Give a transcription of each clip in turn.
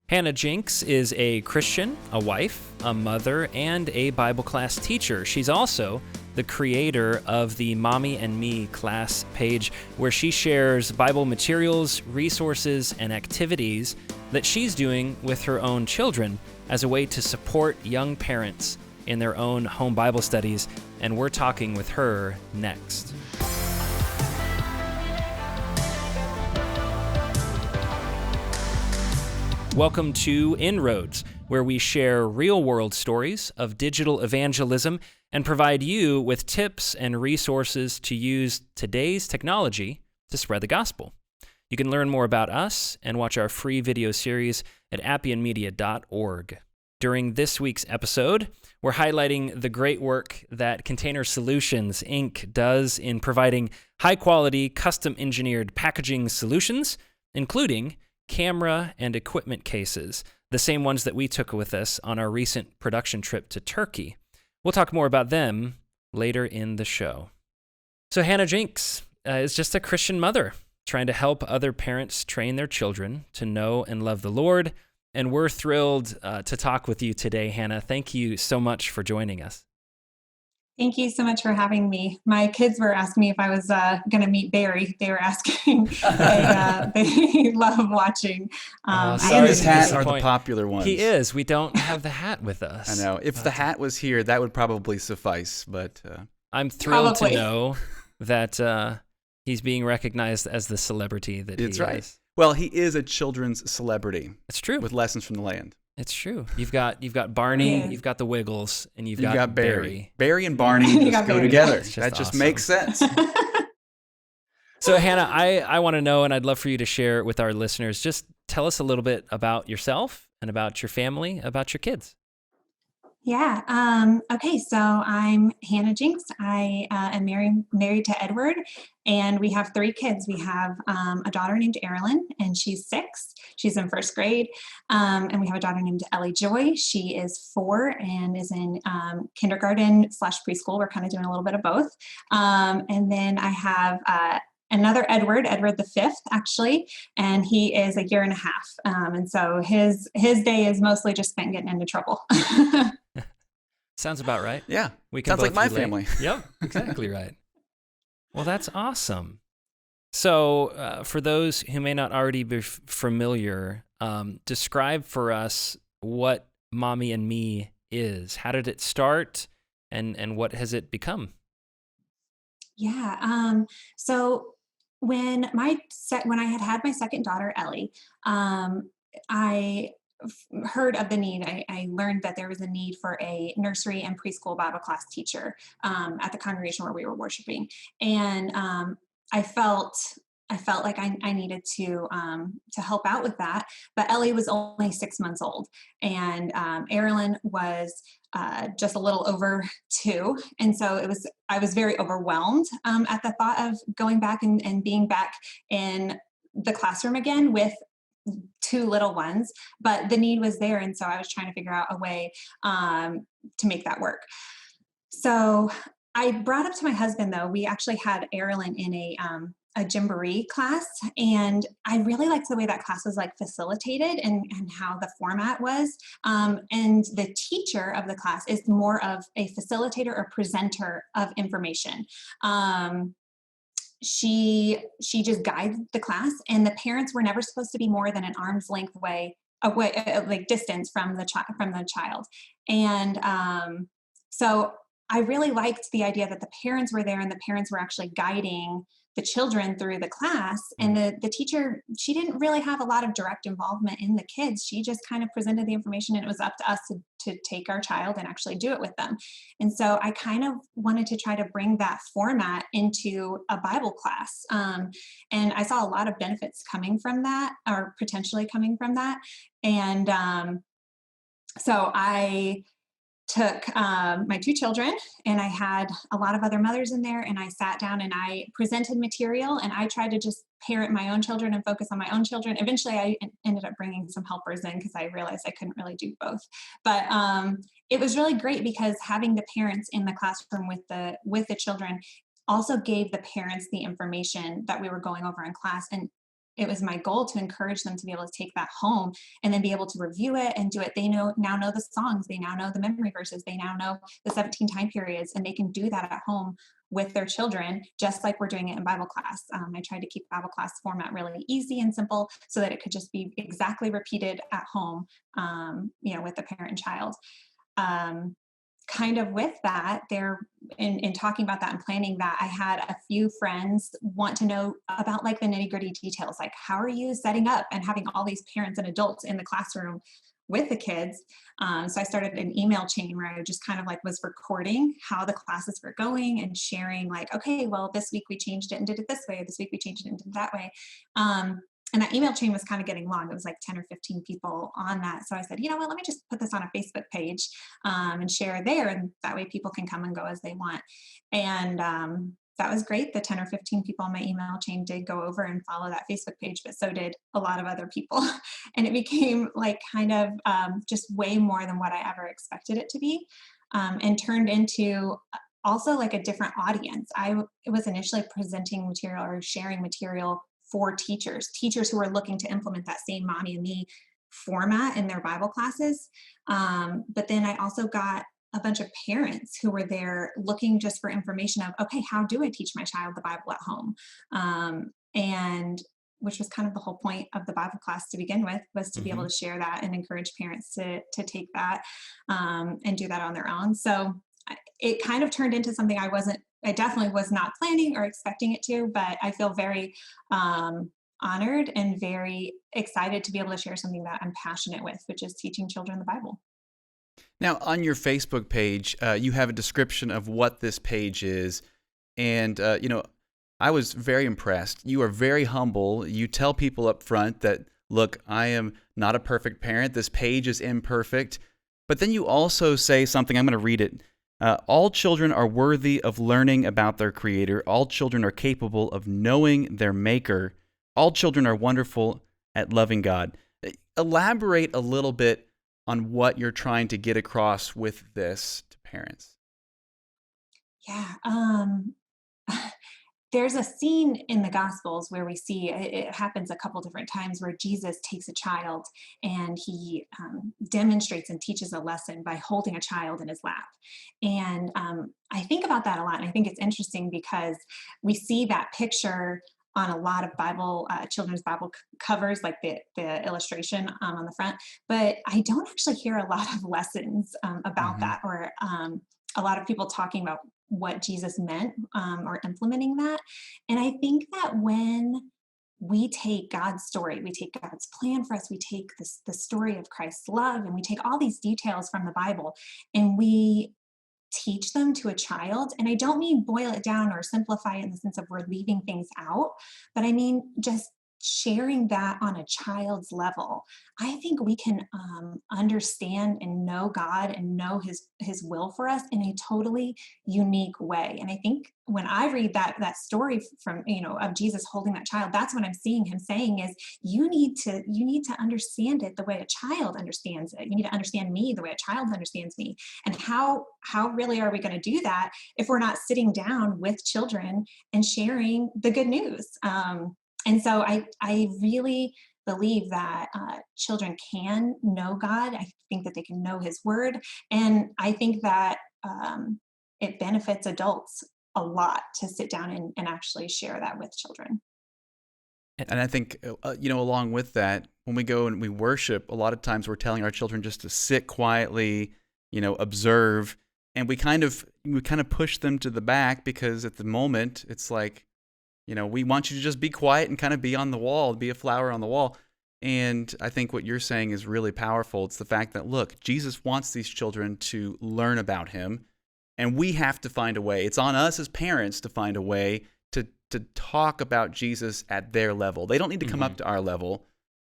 Hannah Jinks is a Christian, a wife, a mother, and a Bible class teacher. She's also the creator of the MommyMe class page, where she shares Bible materials, resources, and activities that she's doing with her own children as a way to support young parents in their own home Bible studies. And we're talking with her next. Welcome to inRoads, where we share real-world stories of digital evangelism and provide you with tips and resources to use today's technology to spread the gospel. You can learn more about us and watch our free video series at appianmedia.org. During this week's episode, we're highlighting the great work that Container Solutions, Inc. does in providing high-quality, custom-engineered packaging solutions, including camera and equipment cases, the same ones that we took with us on our recent production trip to Turkey. We'll talk more about them later in the show. So Hannah Jinks is just a Christian mother trying to help other parents train their children to know and love the Lord, and we're thrilled to talk with you today, Hannah. Thank you so much for joining us. Thank you so much for having me. My kids were asking me if I was going to meet Barry. They were asking. They love watching. His hat are the popular ones. He is. We don't have the hat with us. I know. If the hat was here, that would probably suffice. But I'm thrilled to know that he's being recognized as the celebrity that he is. It's right. Well, he is a children's celebrity. It's true. With lessons from the land. It's true. You've got Barney, you've got the Wiggles, and you've got Barry. Barry and Barney just go together. That just awesome. Makes sense. So Hannah, I want to know, and I'd love for you to share with our listeners, just tell us a little bit about yourself and about your family, about your kids. Yeah. Okay. So I'm Hannah Jinks. I am married to Edward, and we have 3 kids. We have a daughter named Erilyn, and she's 6. She's in 1st grade. And we have a daughter named Ellie Joy. She is 4 and is in kindergarten/preschool. We're kind of doing a little bit of both. And then I have another Edward the 5th, actually, and he is 1.5 years. And so his day is mostly just spent getting into trouble. Sounds about right. Yeah. We can Sounds like my family. Yep, exactly right. Well, that's awesome. So for those who may not already be familiar, describe for us what MommyMe is. How did it start, and what has it become? Yeah. So when I had my second daughter, Ellie, I heard of the need. I learned that there was a need for a nursery and preschool Bible class teacher at the congregation where we were worshiping, and I felt like I needed to help out with that. But Ellie was only 6 months old, and Erilyn was just a little over 2, and so I was very overwhelmed at the thought of going back and being back in the classroom again with 2 little ones, but the need was there. And so I was trying to figure out a way to make that work. So I brought up to my husband, though, we actually had Erilyn in a Jamboree class, and I really liked the way that class was facilitated and how the format was. And the teacher of the class is more of a facilitator or presenter of information. She just guides the class, and the parents were never supposed to be more than an arm's length away, distance from the child. And so I really liked the idea that the parents were there, and the parents were actually guiding the children through the class. And the teacher, she didn't really have a lot of direct involvement in the kids. She just kind of presented the information, and it was up to us to take our child and actually do it with them. And so I kind of wanted to try to bring that format into a Bible class. And I saw a lot of benefits coming from that, or potentially coming from that. And so I took my 2 children, and I had a lot of other mothers in there, and I sat down and I presented material, and I tried to just parent my own children and focus on my own children. Eventually I ended up bringing some helpers in because I realized I couldn't really do both. But it was really great because having the parents in the classroom with the children also gave the parents the information that we were going over in class. And it was my goal to encourage them to be able to take that home and then be able to review it and do it. They now know the songs, they now know the memory verses, they now know the 17 time periods, and they can do that at home with their children, just like we're doing it in Bible class. I tried to keep Bible class format really easy and simple so that it could just be exactly repeated at home, with the parent and child. Kind of with that, in talking about that and planning that, I had a few friends want to know about like the nitty-gritty details, like how are you setting up and having all these parents and adults in the classroom with the kids. So I started an email chain where I just kind of like was recording how the classes were going and sharing like, okay, well, this week we changed it and did it this way, or this week we changed it and did it that way. And that email chain was kind of getting long. It was like 10 or 15 people on that. So I said, you know what, let me just put this on a Facebook page and share there. And that way people can come and go as they want. And that was great. The 10 or 15 people on my email chain did go over and follow that Facebook page, but so did a lot of other people. And it became like kind of just way more than what I ever expected it to be, and turned into also like a different audience. I was initially presenting material or sharing material for teachers who are looking to implement that same MommyMe format in their Bible classes. But then I also got a bunch of parents who were there looking just for information of, okay, how do I teach my child the Bible at home? And which was kind of the whole point of the Bible class to begin with, was to be able to share that and encourage parents to take that and do that on their own. So it kind of turned into something I definitely was not planning or expecting it to, but I feel very honored and very excited to be able to share something that I'm passionate with, which is teaching children the Bible. Now, on your Facebook page, you have a description of what this page is. And, I was very impressed. You are very humble. You tell people up front that, look, I am not a perfect parent. This page is imperfect. But then you also say something, I'm going to read it. All children are worthy of learning about their Creator. All children are capable of knowing their Maker. All children are wonderful at loving God. Elaborate a little bit on what you're trying to get across with this to parents. Yeah. There's a scene in the Gospels where we see it happens a couple different times where Jesus takes a child and he demonstrates and teaches a lesson by holding a child in his lap. And I think about that a lot. And I think it's interesting because we see that picture on a lot of Bible, children's Bible covers, like the illustration on the front. But I don't actually hear a lot of lessons about that, or a lot of people talking about what Jesus meant or implementing that. And I think that when we take God's story, we take God's plan for us, we take the story of Christ's love, and we take all these details from the Bible and we teach them to a child. And I don't mean boil it down or simplify it in the sense of we're leaving things out, but I mean just sharing that on a child's level. I think we can understand and know God and know his will for us in a totally unique way. And I think when I read that story from, of Jesus holding that child, that's what I'm seeing him saying is you need to understand it the way a child understands it. You need to understand me the way a child understands me. And how really are we going to do that if we're not sitting down with children and sharing the good news? And so I really believe that children can know God. I think that they can know his word. And I think that it benefits adults a lot to sit down and actually share that with children. And I think, along with that, when we go and we worship, a lot of times we're telling our children just to sit quietly, observe, and we kind of push them to the back because at the moment it's like, we want you to just be quiet and kind of be on the wall, be a flower on the wall. And I think what you're saying is really powerful. It's the fact that, look, Jesus wants these children to learn about him, and we have to find a way. It's on us as parents to find a way to talk about Jesus at their level. They don't need to come up to our level.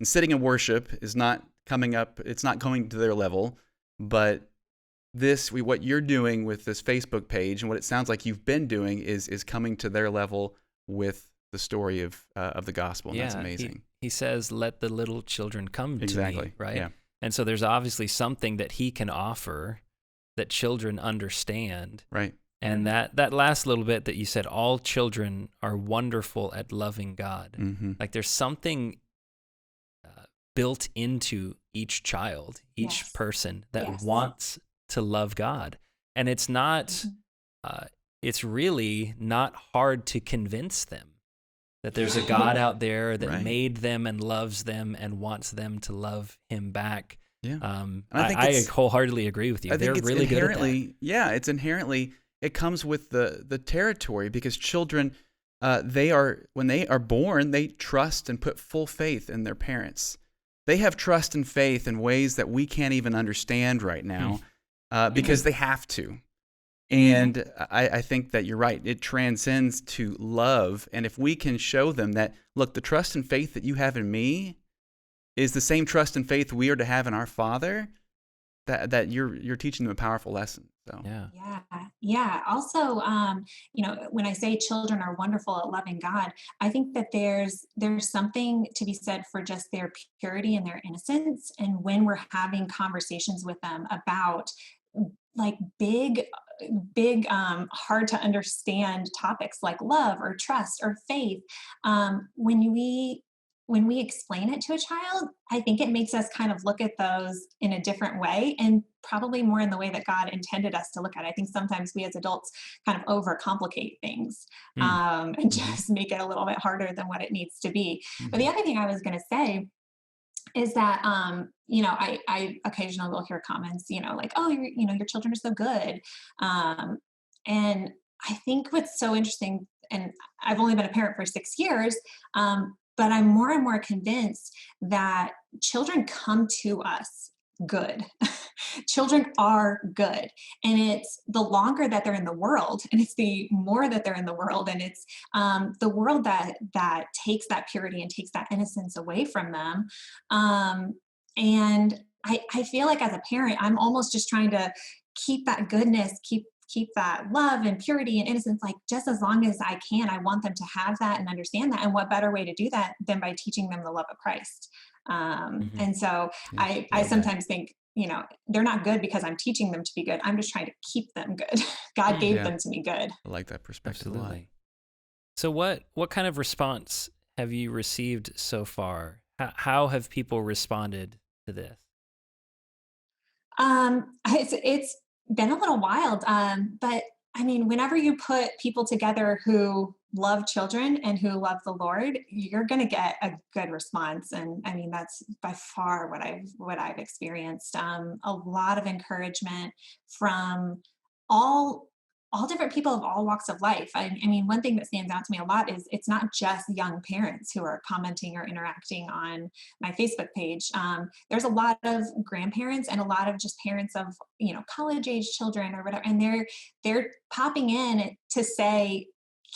And sitting in worship is not coming up. It's not going to their level. But what you're doing with this Facebook page and what it sounds like you've been doing is coming to their level with the story of the gospel, and that's amazing. He says, let the little children come to me, right? Yeah. And so there's obviously something that he can offer that children understand. Right. And that last little bit that you said, all children are wonderful at loving God. Mm-hmm. Like there's something built into each child, each Yes. person that Yes. wants to love God. And it's not, it's really not hard to convince them that there's a God out there that Right. made them and loves them and wants them to love him back. Yeah. I wholeheartly agree with you. They're really good at that. Yeah, it's inherently, it comes with the territory, because children, when they are born, they trust and put full faith in their parents. They have trust and faith in ways that we can't even understand right now, because they have to. And I think that you're right. It transcends to love. And if we can show them that, look, the trust and faith that you have in me is the same trust and faith we are to have in our Father, that you're teaching them a powerful lesson. So Yeah. Also, when I say children are wonderful at loving God, I think that there's something to be said for just their purity and their innocence. And when we're having conversations with them about like big, hard to understand topics like love or trust or faith, when we explain it to a child, I think it makes us kind of look at those in a different way, and probably more in the way that God intended us to look at it. I think sometimes we as adults kind of overcomplicate things and just make it a little bit harder than what it needs to be. But the other thing I was going to say is that, I occasionally will hear comments, like, oh, your children are so good. And I think what's so interesting, and I've only been a parent for 6 years, but I'm more and more convinced that children come to us good. Children are good. And it's the longer that they're in the world, and it's the more that they're in the world, and it's the world that takes that purity and takes that innocence away from them. And I feel like as a parent, I'm almost just trying to keep that goodness, keep that love and purity and innocence, like just as long as I can. I want them to have that and understand that. And what better way to do that than by teaching them the love of Christ? And so I sometimes think, they're not good because I'm teaching them to be good. I'm just trying to keep them good. God gave them to be good. I like that perspective a lot. So what kind of response have you received so far? How have people responded to this? It's been a little wild. But I mean, whenever you put people together who love children and who love the Lord, you're going to get a good response. And I mean, that's by far what I've experienced. A lot of encouragement from all different people of all walks of life. I mean, one thing that stands out to me a lot is it's not just young parents who are commenting or interacting on my Facebook page. There's a lot of grandparents and a lot of just parents of, college age children or whatever. And they're popping in to say,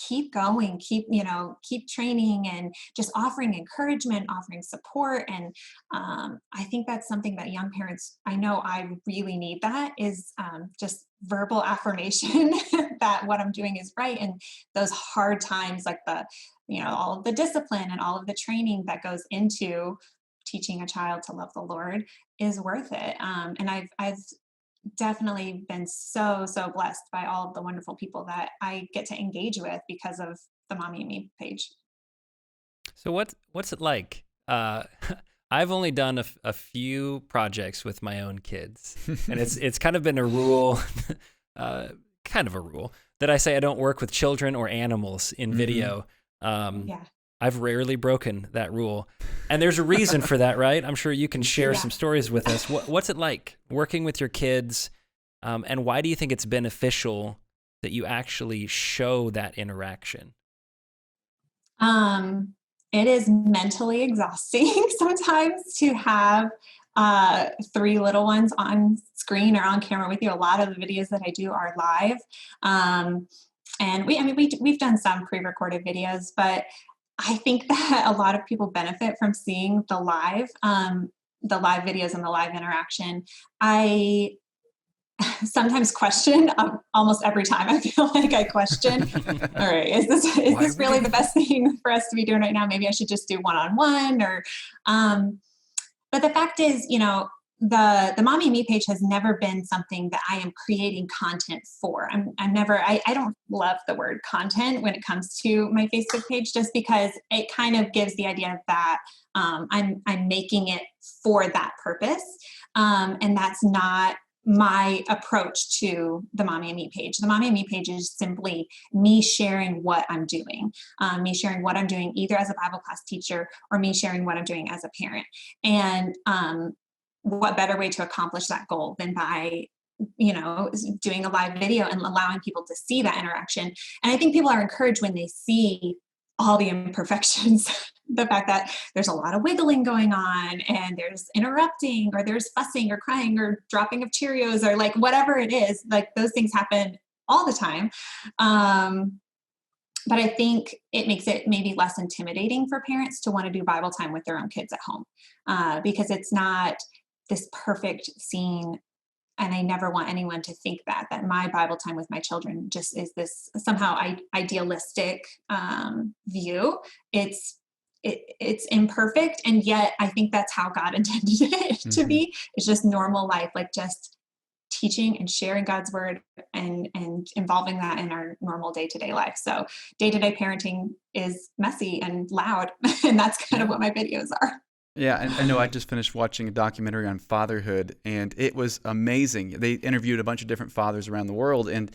keep going, keep training, and just offering encouragement, offering support. And I think that's something that young parents, I know I really need that, is just verbal affirmation that what I'm doing is right. And those hard times, like all of the discipline and all of the training that goes into teaching a child to love the Lord is worth it. And I've definitely been so blessed by all of the wonderful people that I get to engage with because of the MommyMe page. So what's it like? I've only done a few projects with my own kids, and it's kind of been a rule, that I say I don't work with children or animals in video. I've rarely broken that rule. And there's a reason for that, right? I'm sure you can share some stories with us. What's it like working with your kids? And why do you think it's beneficial that you actually show that interaction? It is mentally exhausting sometimes to have 3 little ones on screen or on camera with you. A lot of the videos that I do are live. And we've done some pre-recorded videos, but I think that a lot of people benefit from seeing the live videos and the live interaction. I sometimes question, almost every time I feel like I question, all right, is this really the best thing for us to be doing right now? Maybe I should just do one-on-one but the fact is, the MommyMe page has never been something that I am creating content for. I don't love the word content when it comes to my Facebook page, just because it kind of gives the idea that I'm making it for that purpose. And that's not my approach to the MommyMe page. The MommyMe page is simply me sharing what I'm doing, either as a Bible class teacher or me sharing what I'm doing as a parent. And what better way to accomplish that goal than by doing a live video and allowing people to see that interaction. And I think people are encouraged when they see all the imperfections, the fact that there's a lot of wiggling going on, and there's interrupting, or there's fussing or crying or dropping of Cheerios, or like whatever it is, like those things happen all the time. But I think it makes it maybe less intimidating for parents to want to do Bible time with their own kids at home, because it's not this perfect scene. And I never want anyone to think that my Bible time with my children just is this somehow idealistic view. It's imperfect, and yet I think that's how God intended it to be. It's just normal life, like just teaching and sharing God's word and involving that in our normal day-to-day life. So day-to-day parenting is messy and loud, and that's kind of what my videos are. Yeah, and I know I just finished watching a documentary on fatherhood, and it was amazing. They interviewed a bunch of different fathers around the world and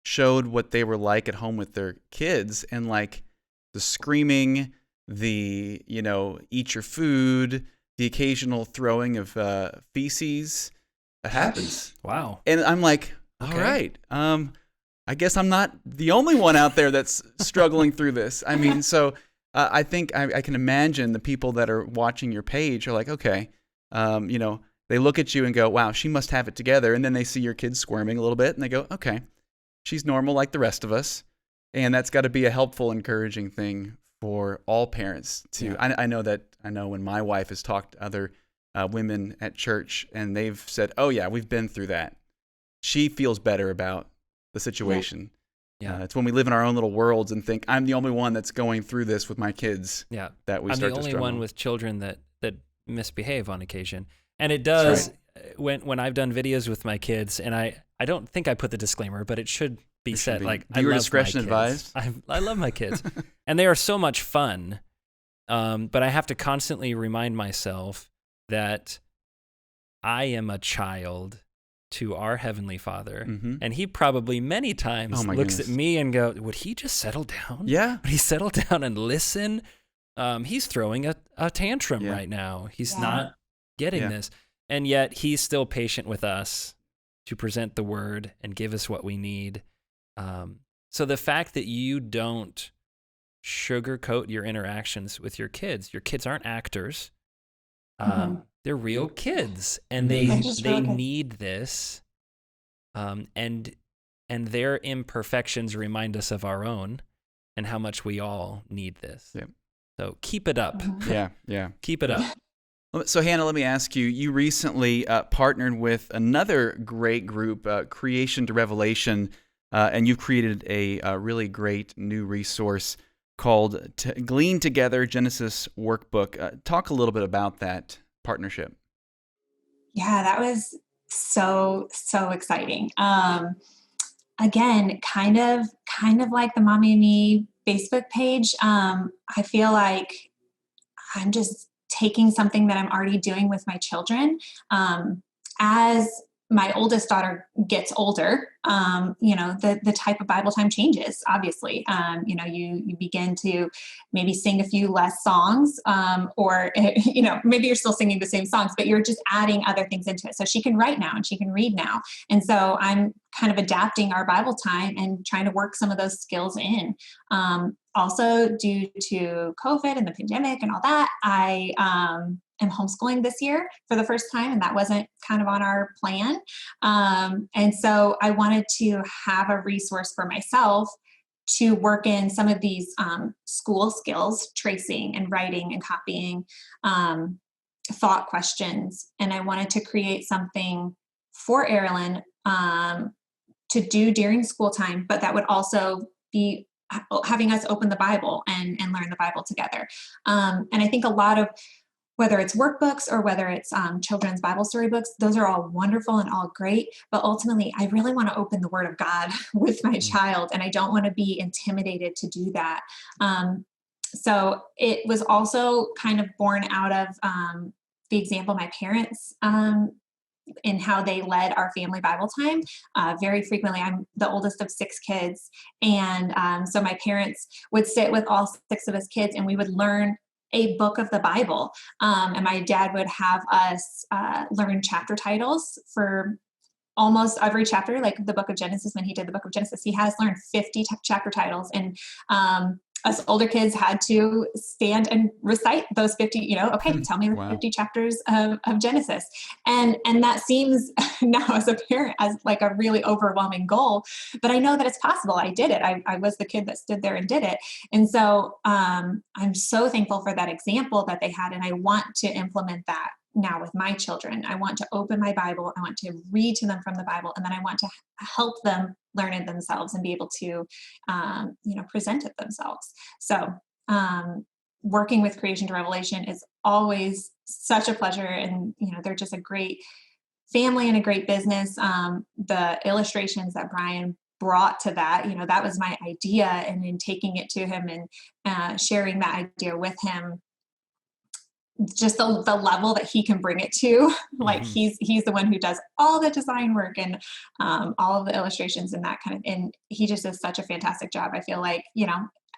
showed what they were like at home with their kids, and like the screaming, the, eat your food, the occasional throwing of feces. It happens. Wow. And I'm like, all right, I guess I'm not the only one out there that's struggling through this. I mean, so I think I can imagine the people that are watching your page are like, okay, they look at you and go, wow, she must have it together. And then they see your kids squirming a little bit and they go, okay, she's normal like the rest of us. And that's got to be a helpful, encouraging thing for all parents to. Yeah. I know when my wife has talked to other women at church, and they've said, oh yeah, we've been through that. She feels better about the situation. Yeah. It's when we live in our own little worlds and think I'm the only one that's going through this with my kids. Yeah. That we start to struggle. I'm the only one with children that misbehave on occasion. And it does when I've done videos with my kids, and I don't think I put the disclaimer, but it should be said, like, viewer discretion advised. I love my kids. And they are so much fun. But I have to constantly remind myself that I am a child to our Heavenly Father. Mm-hmm. And he probably many times looks at me and go, would he just settle down? Yeah. Would he settle down and listen? He's throwing a tantrum right now. He's not getting this. And yet he's still patient with us to present the word and give us what we need. So the fact that you don't sugarcoat your interactions with your kids aren't actors. They're real kids, and they need this, and their imperfections remind us of our own and how much we all need this. Yeah. So keep it up. Yeah. Keep it up. So Hannah, let me ask you, you recently partnered with another great group, Creation to Revelation, and you've created a really great new resource called Glean Together Genesis Workbook. Talk a little bit about that partnership. Yeah, that was so exciting. Again, kind of like the MommyMe Facebook page. I feel like I'm just taking something that I'm already doing with my children. As my oldest daughter gets older, the type of Bible time changes, obviously. You begin to maybe sing a few less songs, or, maybe you're still singing the same songs, but you're just adding other things into it. So she can write now and she can read now. And so I'm kind of adapting our Bible time and trying to work some of those skills in. Also, due to COVID and the pandemic and all that, I am homeschooling this year for the first time, and that wasn't kind of on our plan. And so I wanted to have a resource for myself to work in some of these school skills, tracing and writing and copying, thought questions. And I wanted to create something for Erilyn to do during school time, but that would also be having us open the Bible and learn the Bible together. And I think a lot of whether it's workbooks or whether it's children's Bible story books, those are all wonderful and all great. But ultimately, I really want to open the Word of God with my child, and I don't want to be intimidated to do that. So it was also kind of born out of the example my parents in how they led our family Bible time. Very frequently, I'm the oldest of 6 kids. And so my parents would sit with all 6 of us kids and we would learn a book of the Bible. And my dad would have us learn chapter titles for almost every chapter, like the book of Genesis. When he did the book of Genesis, he has learned 50 chapter titles. And us older kids had to stand and recite those 50, okay, tell me the Wow. 50 chapters of Genesis. And that seems now as a parent as like a really overwhelming goal, but I know that it's possible. I did it. I was the kid that stood there and did it. And so I'm so thankful for that example that they had. And I want to implement that now with my children. I want to open my Bible. I want to read to them from the Bible, and then I want to help them learn it themselves and be able to, present it themselves. So working with Creation to Revelation is always such a pleasure. And, they're just a great family and a great business. The illustrations that Brian brought to that, that was my idea. And in taking it to him and sharing that idea with him, just the level that he can bring it to, like he's the one who does all the design work and all of the illustrations and that kind of, and he just does such a fantastic job. I feel like,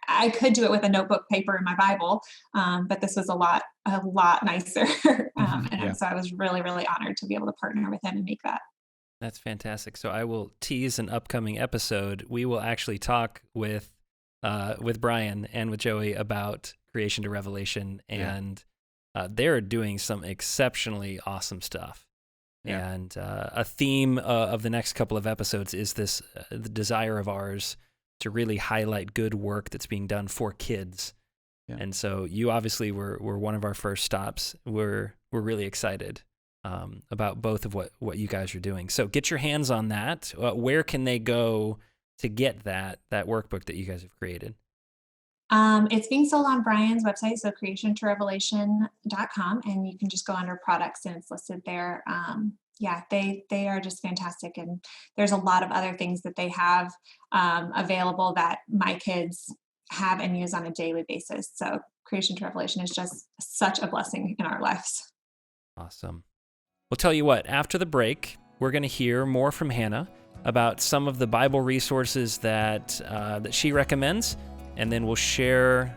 I could do it with a notebook paper in my Bible, but this was a lot nicer. And so I was really, really honored to be able to partner with him and make that. That's fantastic. So I will tease an upcoming episode. We will actually talk with Brian and with Joey about Creation to Revelation, and they're doing some exceptionally awesome stuff. Yeah. And a theme of the next couple of episodes is this the desire of ours to really highlight good work that's being done for kids. Yeah. And so you obviously were one of our first stops. We're really excited about both of what you guys are doing. So get your hands on that. Where can they go to get that workbook that you guys have created? It's being sold on Brian's website, so creationtorevelation.com, and you can just go under products and it's listed there. They are just fantastic, and there's a lot of other things that they have available that my kids have and use on a daily basis. So Creation to Revelation is just such a blessing in our lives. Awesome. Well, tell you what, after the break, we're going to hear more from Hannah about some of the Bible resources that she recommends. And then she'll share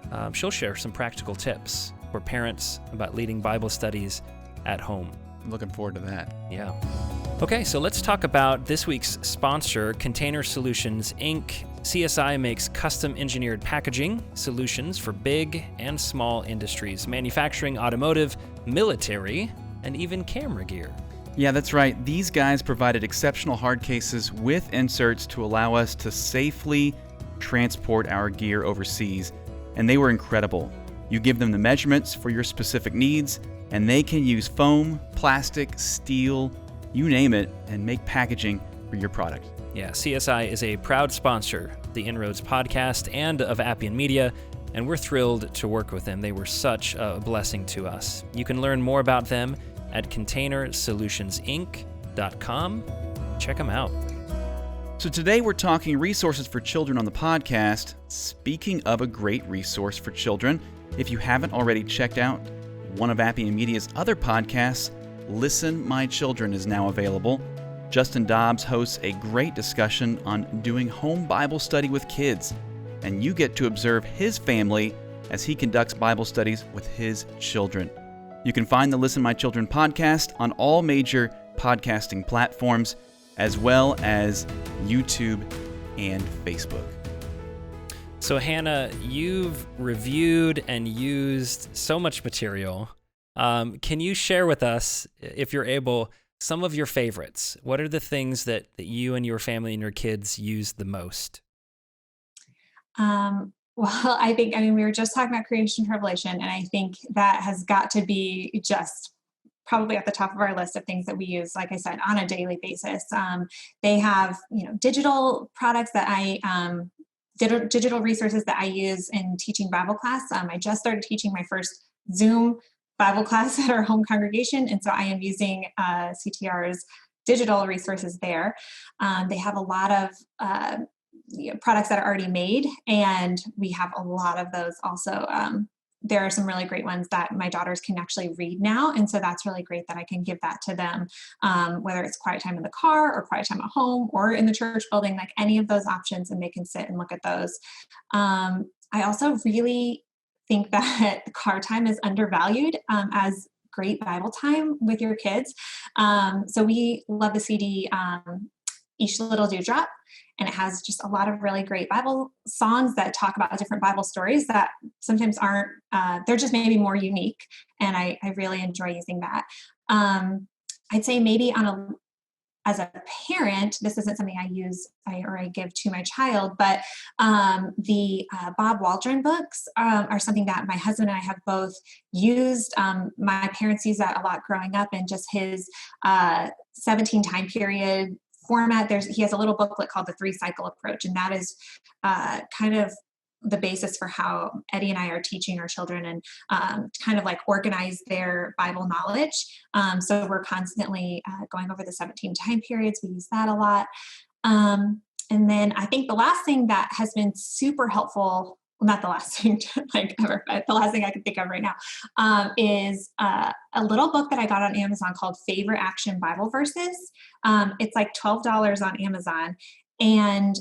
some practical tips for parents about leading Bible studies at home. I'm looking forward to that. Yeah. Okay, so let's talk about this week's sponsor, Container Solutions, Inc. CSI makes custom engineered packaging solutions for big and small industries, manufacturing, automotive, military, and even camera gear. Yeah, that's right. These guys provided exceptional hard cases with inserts to allow us to safely transport our gear overseas, and they were incredible. You give them the measurements for your specific needs, and they can use foam, plastic, steel, you name it, and make packaging for your product. Yeah, CSI is a proud sponsor of the inRoads podcast and of Appian Media, and we're thrilled to work with them. They were such a blessing to us. You can learn more about them at containersolutionsinc.com. Check them out. So today we're talking resources for children on the podcast. Speaking of a great resource for children, if you haven't already checked out one of Appian Media's other podcasts, Listen, My Children is now available. Justin Dobbs hosts a great discussion on doing home Bible study with kids, and you get to observe his family as he conducts Bible studies with his children. You can find the Listen, My Children podcast on all major podcasting platforms, as well as YouTube and Facebook. So Hannah, you've reviewed and used so much material. Can you share with us, if you're able, some of your favorites? What are the things that you and your family and your kids use the most? Well, we were just talking about Creation to Revelation, and I think that has got to be just probably at the top of our list of things that we use, like I said, on a daily basis. They have, digital products that digital resources that I use in teaching Bible class. I just started teaching my first Zoom Bible class at our home congregation. And so I am using CTR's digital resources there. They have a lot of products that are already made, and we have a lot of those also. There are some really great ones that my daughters can actually read now. And so that's really great that I can give that to them, whether it's quiet time in the car or quiet time at home or in the church building, like any of those options, and they can sit and look at those. I also really think that car time is undervalued as great Bible time with your kids. So we love the CD, Each Little Dewdrop, and it has just a lot of really great Bible songs that talk about different Bible stories that sometimes aren't, they're just maybe more unique. And I really enjoy using that. I'd say maybe as a parent, this isn't something I use or I give to my child, but the Bob Waldron books are something that my husband and I have both used. My parents used that a lot growing up, and just his 17 time period format. He has a little booklet called the 3-cycle approach, and that is kind of the basis for how Eddie and I are teaching our children and kind of like organize their Bible knowledge. So we're constantly going over the 17 time periods. We use that a lot. And then I think the last thing that has been super helpful, well, not the last thing like ever, but the last thing I can think of right now, is a little book that I got on Amazon called Favorite Action Bible Verses. It's like $12 on Amazon. And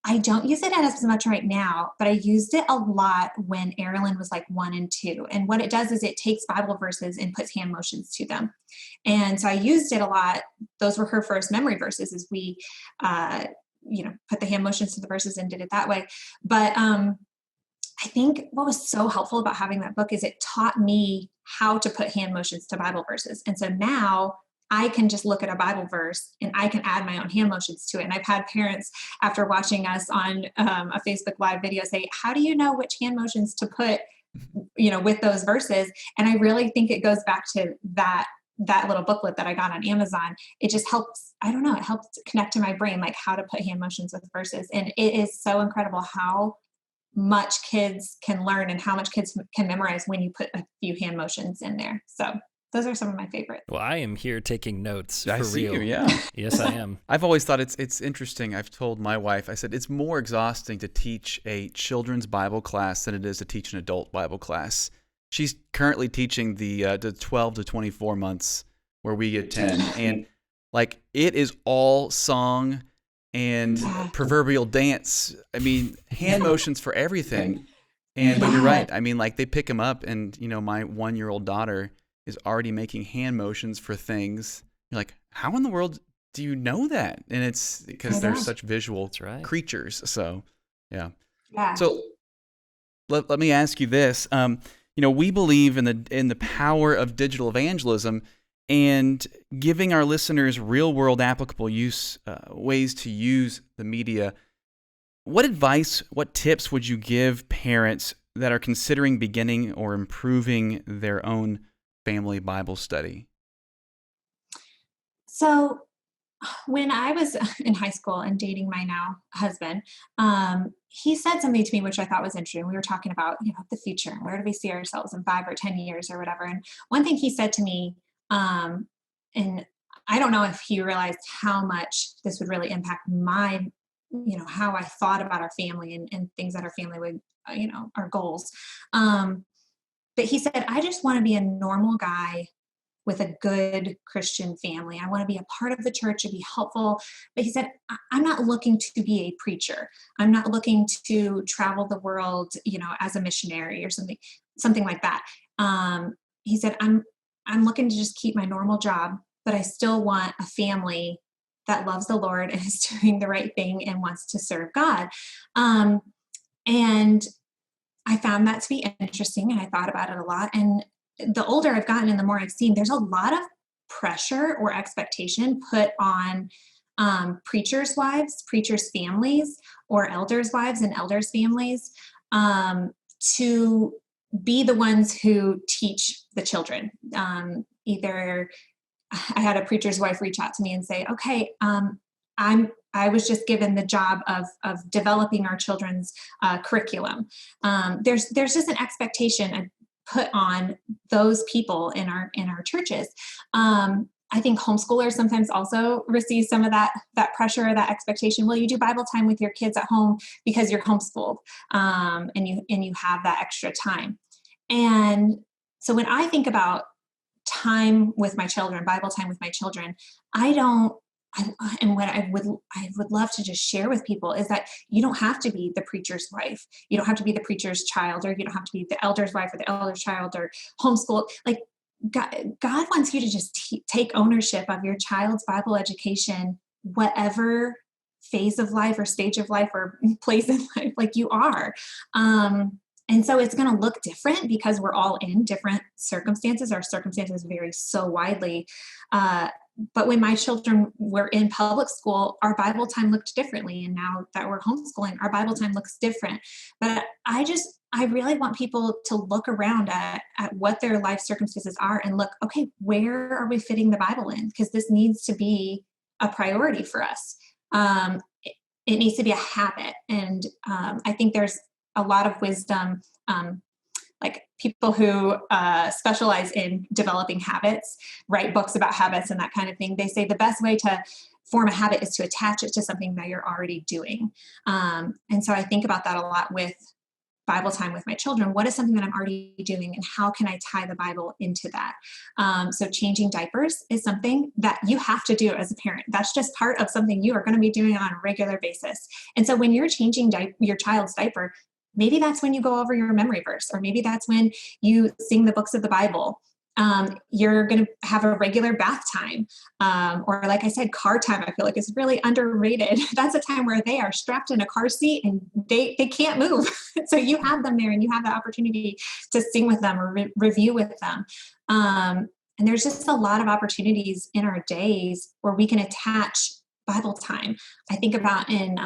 I don't use it as much right now, but I used it a lot when Erilyn was like 1 and 2. And what it does is it takes Bible verses and puts hand motions to them. And so I used it a lot. Those were her first memory verses, as we, put the hand motions to the verses and did it that way. But I think what was so helpful about having that book is it taught me how to put hand motions to Bible verses. And so now I can just look at a Bible verse and I can add my own hand motions to it. And I've had parents, after watching us on a Facebook Live video, say, how do you know which hand motions to put, with those verses? And I really think it goes back to that little booklet that I got on Amazon. It just helps, it helps connect to my brain, like how to put hand motions with verses. And it is so incredible how much kids can learn and how much kids can memorize when you put a few hand motions in there. So those are some of my favorites. Well, I am here taking notes for I see real. you, yeah. Yes, I am. I've always thought it's interesting. I've told my wife, I said, it's more exhausting to teach a children's Bible class than it is to teach an adult Bible class. She's currently teaching the 12 to 24 months where we get 10. And like, it is all song and proverbial dance. I mean, hand motions for everything. But you're right. I mean, like, they pick them up, and, my 1-year-old daughter is already making hand motions for things. You're like, how in the world do you know that? And it's because they're such visual creatures. So, yeah. So let me ask you this. We believe in the power of digital evangelism and giving our listeners real-world applicable ways to use the media. What advice, what tips would you give parents that are considering beginning or improving their own family Bible study? So when I was in high school and dating my now husband, he said something to me which I thought was interesting. We were talking about, the future, and where do we see ourselves in 5 or 10 years or whatever. And one thing he said to me, and I don't know if he realized how much this would really impact my, how I thought about our family and things that our family would, our goals. But he said, I just want to be a normal guy with a good Christian family. I want to be a part of the church and be helpful. But he said, I'm not looking to be a preacher. I'm not looking to travel the world, as a missionary or something like that. He said, I'm looking to just keep my normal job, but I still want a family that loves the Lord and is doing the right thing and wants to serve God. And I found that to be interesting, and I thought about it a lot. And the older I've gotten and the more I've seen, there's a lot of pressure or expectation put on preachers' wives, preachers' families, or elders' wives and elders' families to be the ones who teach the children. Either I had a preacher's wife reach out to me and say, okay, I was just given the job of developing our children's curriculum. There's just an expectation put on those people in our churches. I think homeschoolers sometimes also receive some of that pressure or that expectation. Well, you do Bible time with your kids at home because you're homeschooled, and you have that extra time. And so when I think about time with my children, Bible time with my children, and what I would love to just share with people is that you don't have to be the preacher's wife. You don't have to be the preacher's child, or you don't have to be the elder's wife or the elder's child or homeschool. Like God wants you to just take ownership of your child's Bible education, whatever phase of life or stage of life or place in life, like you are. And so it's going to look different because we're all in different circumstances. Our circumstances vary so widely. But when my children were in public school, our Bible time looked differently. And now that we're homeschooling, our Bible time looks different. But I really want people to look around at what their life circumstances are and look, okay, where are we fitting the Bible in? Because this needs to be a priority for us. It needs to be a habit. And I think there's a lot of wisdom, like people who specialize in developing habits, write books about habits and that kind of thing. They say the best way to form a habit is to attach it to something that you're already doing. And so I think about that a lot with Bible time with my children. What is something that I'm already doing, and how can I tie the Bible into that? So changing diapers is something that you have to do as a parent. That's just part of something you are going to be doing on a regular basis. And so when you're changing your child's diaper, maybe that's when you go over your memory verse, or maybe that's when you sing the books of the Bible. You're going to have a regular bath time. Or like I said, car time, I feel like is really underrated. That's a time where they are strapped in a car seat and they can't move. So you have them there and you have the opportunity to sing with them or review with them. And there's just a lot of opportunities in our days where we can attach Bible time. I think about in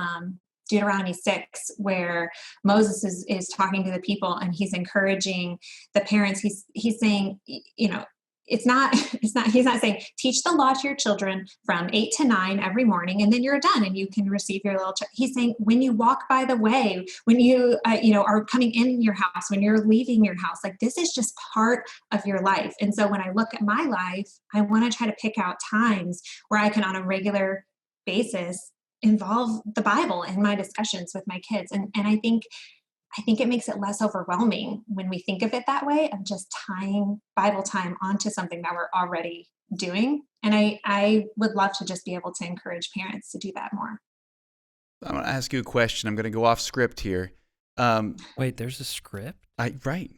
Deuteronomy 6, where Moses is talking to the people and he's encouraging the parents. He's saying, he's not saying teach the law to your children from 8 to 9 every morning and then you're done and you can receive your little child. He's saying when you walk by the way, when you are coming in your house, when you're leaving your house, like this is just part of your life. And so when I look at my life, I want to try to pick out times where I can on a regular basis involve the Bible in my discussions with my kids. And I think it makes it less overwhelming when we think of it that way, of just tying Bible time onto something that we're already doing. And I would love to just be able to encourage parents to do that more. I'm going to ask you a question. I'm going to go off script here. Wait, there's a script? Right.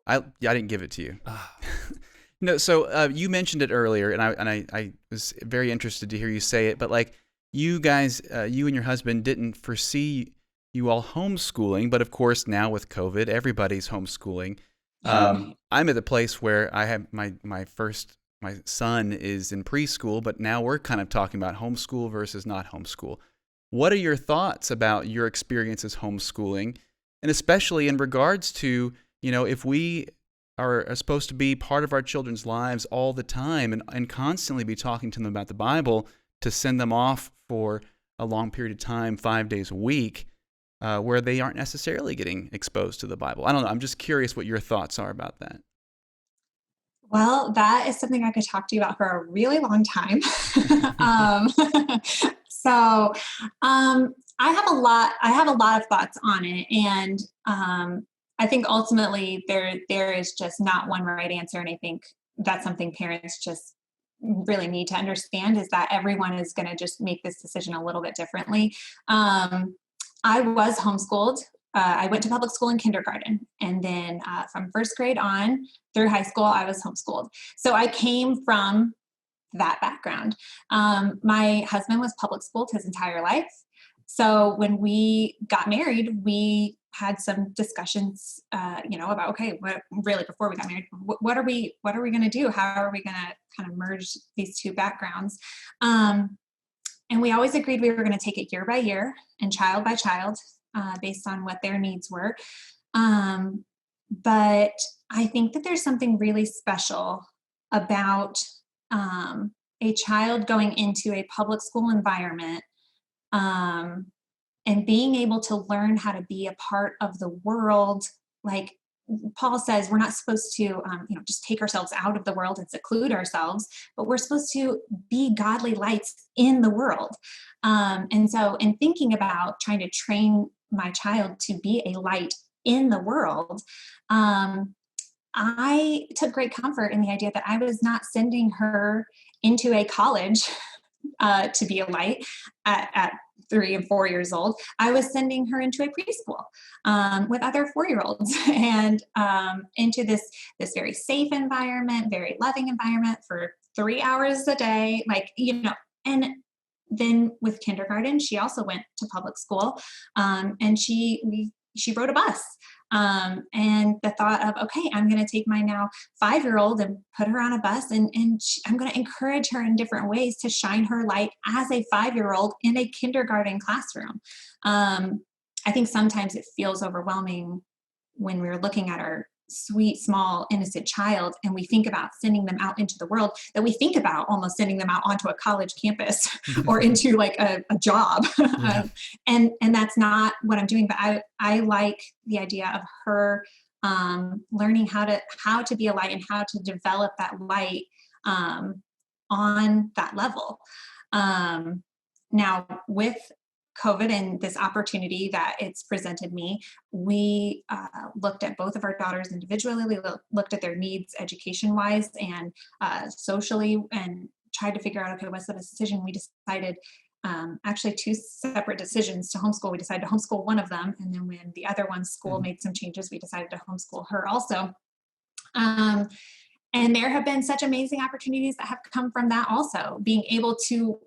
I didn't give it to you. No, so you mentioned it earlier, and I was very interested to hear you say it, but like, you guys, you and your husband didn't foresee you all homeschooling, but of course now with COVID, everybody's homeschooling. I'm at the place where I have my son is in preschool, but now we're kind of talking about homeschool versus not homeschool. What are your thoughts about your experiences homeschooling, and especially in regards to, if we are supposed to be part of our children's lives all the time and constantly be talking to them about the Bible, to send them off for a long period of time, 5 days a week, where they aren't necessarily getting exposed to the Bible. I don't know. I'm just curious what your thoughts are about that. Well, that is something I could talk to you about for a really long time. So I have a lot of thoughts on it. And I think ultimately there is just not one right answer. And I think that's something parents just really need to understand, is that everyone is going to just make this decision a little bit differently. I was homeschooled. I went to public school in kindergarten, and then from first grade on through high school, I was homeschooled. So I came from that background. My husband was public schooled his entire life. So when we got married, we had some discussions, about, okay, before we got married, what are we going to do? How are we going to kind of merge these two backgrounds? And we always agreed we were going to take it year by year and child by child, based on what their needs were. But I think that there's something really special about a child going into a public school environment, and being able to learn how to be a part of the world, like Paul says we're not supposed to, just take ourselves out of the world and seclude ourselves, but we're supposed to be godly lights in the world. And so in thinking about trying to train my child to be a light in the world, I took great comfort in the idea that I was not sending her into a college to be a light at 3 and 4 years old. I was sending her into a preschool with other 4-year-olds and into this very safe environment, very loving environment for 3 hours a day, and then with kindergarten, she also went to public school, and she rode a bus. And the thought of, okay, I'm going to take my now 5-year-old and put her on a bus, and I'm going to encourage her in different ways to shine her light as a 5-year-old in a kindergarten classroom. I think sometimes it feels overwhelming when we're looking at our sweet, small, innocent child, and we think about sending them out into the world, that we think about almost sending them out onto a college campus or into like a job. Yeah. And that's not what I'm doing, but I like the idea of her learning how to be a light and how to develop that light on that level. Now with COVID and this opportunity that it's presented me, we looked at both of our daughters individually. We looked at their needs education-wise and socially, and tried to figure out, okay, what's the best decision? We decided, actually 2 separate decisions to homeschool. We decided to homeschool one of them, and then when the other one's school made some changes, we decided to homeschool her also. And there have been such amazing opportunities that have come from that also. Being able to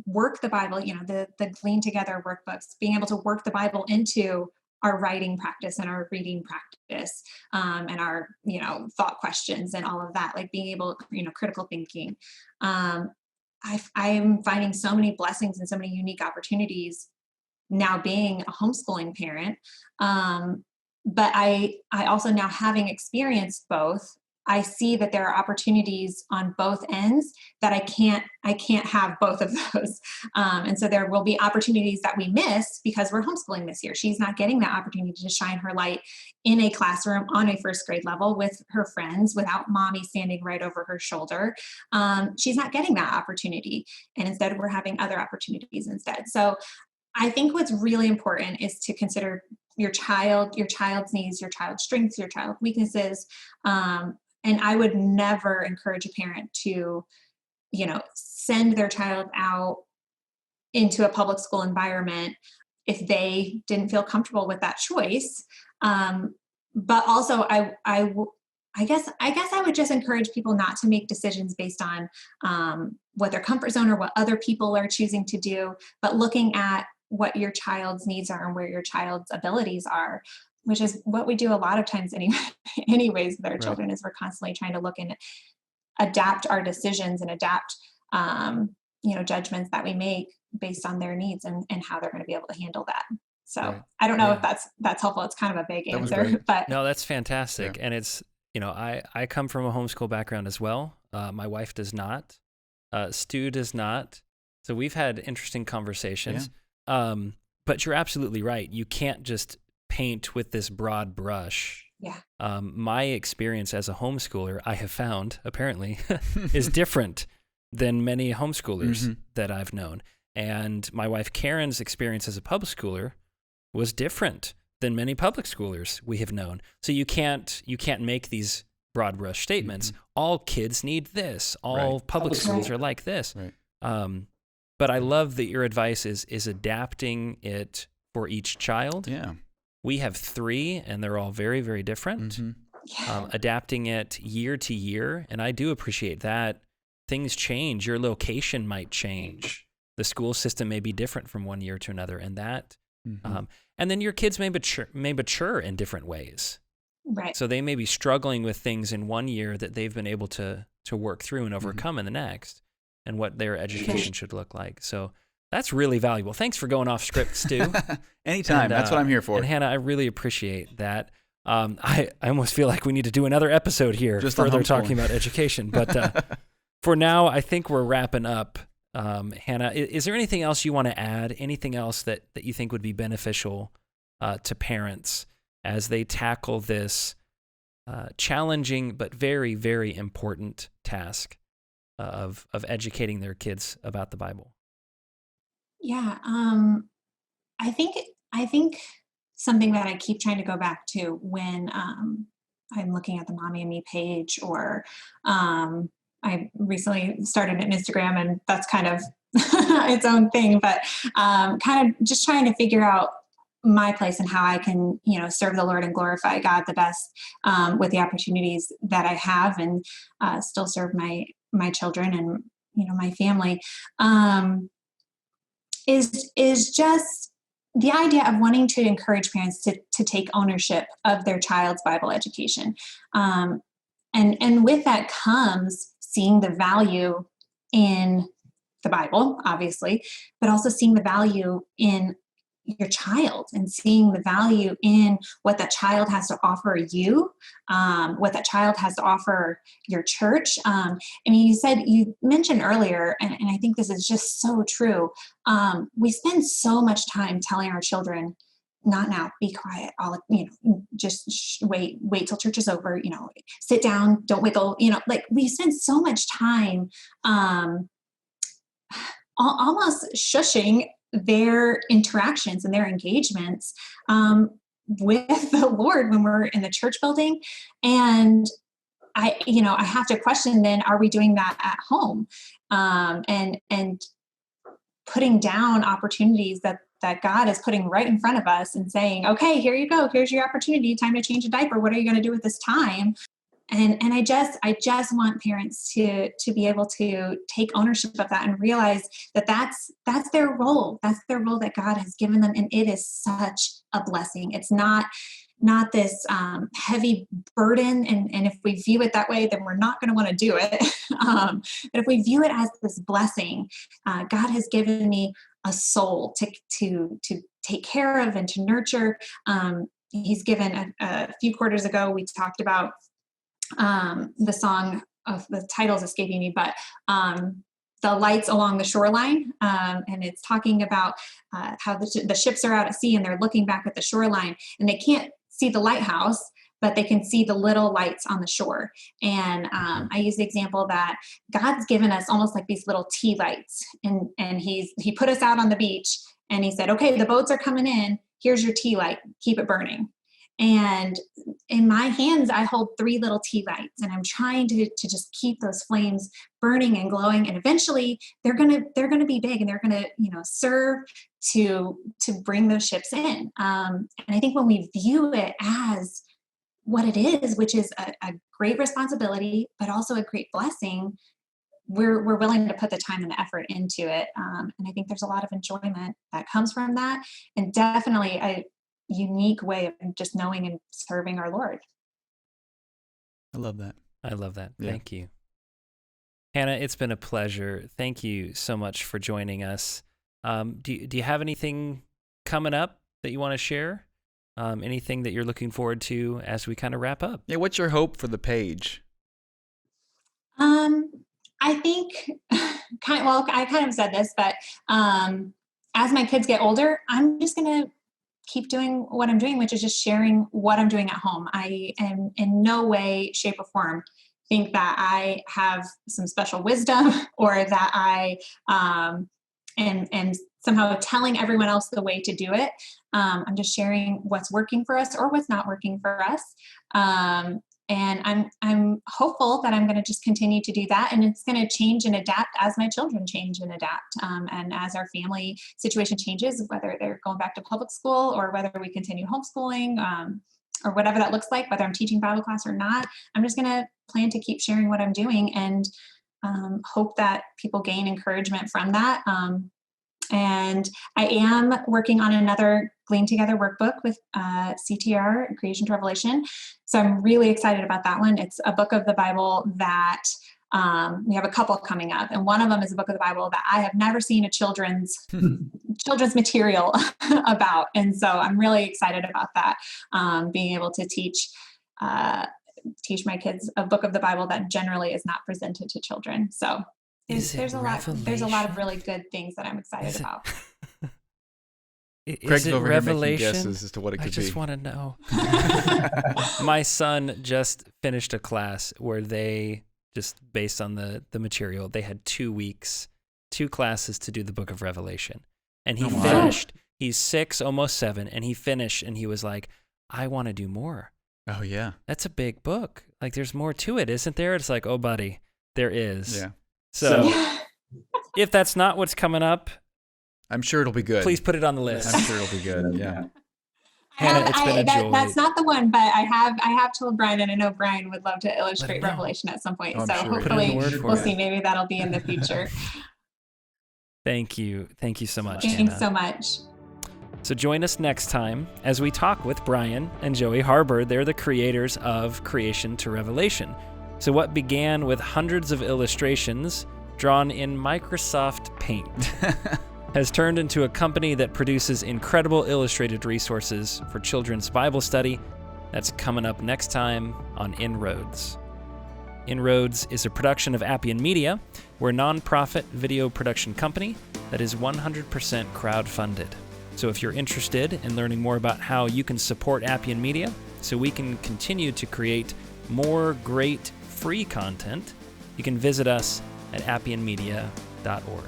work the Bible, the Glean Together workbooks, being able to work the Bible into our writing practice and our reading practice, and our, thought questions and all of that, like being able, critical thinking. I'm finding so many blessings and so many unique opportunities now being a homeschooling parent. But I also, now having experienced both, I see that there are opportunities on both ends that I can't have both of those. And so there will be opportunities that we miss because we're homeschooling this year. She's not getting that opportunity to shine her light in a classroom on a first grade level with her friends without mommy standing right over her shoulder. She's not getting that opportunity. And instead we're having other opportunities instead. So I think what's really important is to consider your child's needs, your child's strengths, your child's weaknesses. And I would never encourage a parent to, send their child out into a public school environment if they didn't feel comfortable with that choice. But also, I guess I would just encourage people not to make decisions based on what their comfort zone or what other people are choosing to do, but looking at what your child's needs are and where your child's abilities are, which is what we do a lot of times anyways with our children, is we're constantly trying to look and adapt our decisions and adapt, judgments that we make based on their needs and how they're going to be able to handle that. So I don't know if that's helpful. It's kind of a big answer, but no, that's fantastic. And it's, I come from a homeschool background as well. My wife does not, Stu does not. So we've had interesting conversations, but you're absolutely right. You can't just paint with this broad brush. Yeah. My experience as a homeschooler, I have found, apparently, is different than many homeschoolers that I've known. And my wife Karen's experience as a public schooler was different than many public schoolers we have known. So you can't make these broad brush statements. All kids need this. All public schools are like this. But I love that your advice is adapting it for each child. Yeah. We have 3, and they're all very, very different. Adapting it year to year, and I do appreciate that. Things change. Your location might change. The school system may be different from one year to another, and that. And then your kids may mature in different ways. Right. So they may be struggling with things in one year that they've been able to work through and overcome in the next, and what their education should look like. So that's really valuable. Thanks for going off script, Stu. Anytime. And, that's what I'm here for. And Hannah, I really appreciate that. I almost feel like we need to do another episode here, just further talking about education. But for now, I think we're wrapping up. Hannah, is there anything else you want to add? Anything else that you think would be beneficial to parents as they tackle this challenging but very, very important task of educating their kids about the Bible? Yeah, I think I think something that I keep trying to go back to when I'm looking at the MommyMe page, or I recently started an Instagram, and that's kind of its own thing. But kind of just trying to figure out my place and how I can, serve the Lord and glorify God the best with the opportunities that I have, and still serve my children and my family. Is just the idea of wanting to encourage parents to take ownership of their child's Bible education. And with that comes seeing the value in the Bible, obviously, but also seeing the value in your child and seeing the value in what that child has to offer you, what that child has to offer your church. I mean, you mentioned earlier, and I think this is just so true. We spend so much time telling our children, not now, be quiet, just wait till church is over, sit down, don't wiggle, like we spend so much time almost shushing their interactions and their engagements with the Lord when we're in the church building. And I have to question then, are we doing that at home? And putting down opportunities that God is putting right in front of us and saying, okay, here you go. Here's your opportunity. Time to change a diaper. What are you going to do with this time? And I just want parents to be able to take ownership of that and realize that that's their role. That's their role that God has given them. And it is such a blessing. It's not this heavy burden. And if we view it that way, then we're not going to want to do it. But if we view it as this blessing, God has given me a soul to take care of and to nurture. He's given a few quarters ago, we talked about the song of the title's escaping me, but the lights along the shoreline. And it's talking about how the ships are out at sea and they're looking back at the shoreline and they can't see the lighthouse, but they can see the little lights on the shore. And I use the example that God's given us almost like these little tea lights, and he put us out on the beach and he said, okay, the boats are coming in. Here's your tea light. Keep it burning. And in my hands, I hold 3 little tea lights, and I'm trying to just keep those flames burning and glowing. And eventually they're going to be big, and they're going to, serve to bring those ships in. And I think when we view it as what it is, which is a great responsibility, but also a great blessing, we're willing to put the time and the effort into it. And I think there's a lot of enjoyment that comes from that. And definitely a unique way of just knowing and serving our Lord. I love that. I love that. Yeah. Thank you. Hannah, it's been a pleasure. Thank you so much for joining us. Do you have anything coming up that you want to share? Anything that you're looking forward to as we kind of wrap up? Yeah, what's your hope for the page? I think, I kind of said this, but as my kids get older, I'm just going to keep doing what I'm doing, which is just sharing what I'm doing at home. I am in no way, shape, or form think that I have some special wisdom or that I am somehow telling everyone else the way to do it. I'm just sharing what's working for us or what's not working for us. And I'm hopeful that I'm going to just continue to do that, and it's going to change and adapt as my children change and adapt, and as our family situation changes, whether they're going back to public school or whether we continue homeschooling, or whatever that looks like, whether I'm teaching Bible class or not. I'm just going to plan to keep sharing what I'm doing and hope that people gain encouragement from that. And I am working on another Glean Together workbook with CTR, Creation to Revelation. So I'm really excited about that one. It's a book of the Bible that we have a couple coming up. And one of them is a book of the Bible that I have never seen a children's material about. And so I'm really excited about that, being able to teach my kids a book of the Bible that generally is not presented to children. So there's a lot of really good things that I'm excited about. Craig's Is it over here making Revelation? guesses as to what it could I just be. want to know. My son just finished a class where they, just based on the material, they had 2 weeks, 2 classes to do the book of Revelation. And he finished. He's 6, almost 7, and he finished, and he was like, I want to do more. Oh, yeah. That's a big book. Like, there's more to it, isn't there? It's like, oh, buddy, there is. Yeah. So if that's not what's coming up, I'm sure it'll be good. please put it on the list. I'm sure it'll be good. Yeah. Hannah, it's been a joy. That's not the one, but I have told Brian, and I know Brian would love to illustrate Revelation at some point. Oh, I'm so sure. hopefully we'll it. see. Maybe that'll be in the future. Thank you. Thank you so much, Thanks Hannah. so much. So join us next time as we talk with Brian and Joey Harbor. They're the creators of Creation to Revelation. So what began with hundreds of illustrations drawn in Microsoft Paint has turned into a company that produces incredible illustrated resources for children's Bible study. That's coming up next time on inRoads. inRoads is a production of Appian Media. We're a nonprofit video production company that is 100% crowd-funded. So if you're interested in learning more about how you can support Appian Media so we can continue to create more great free content, you can visit us at appianmedia.org.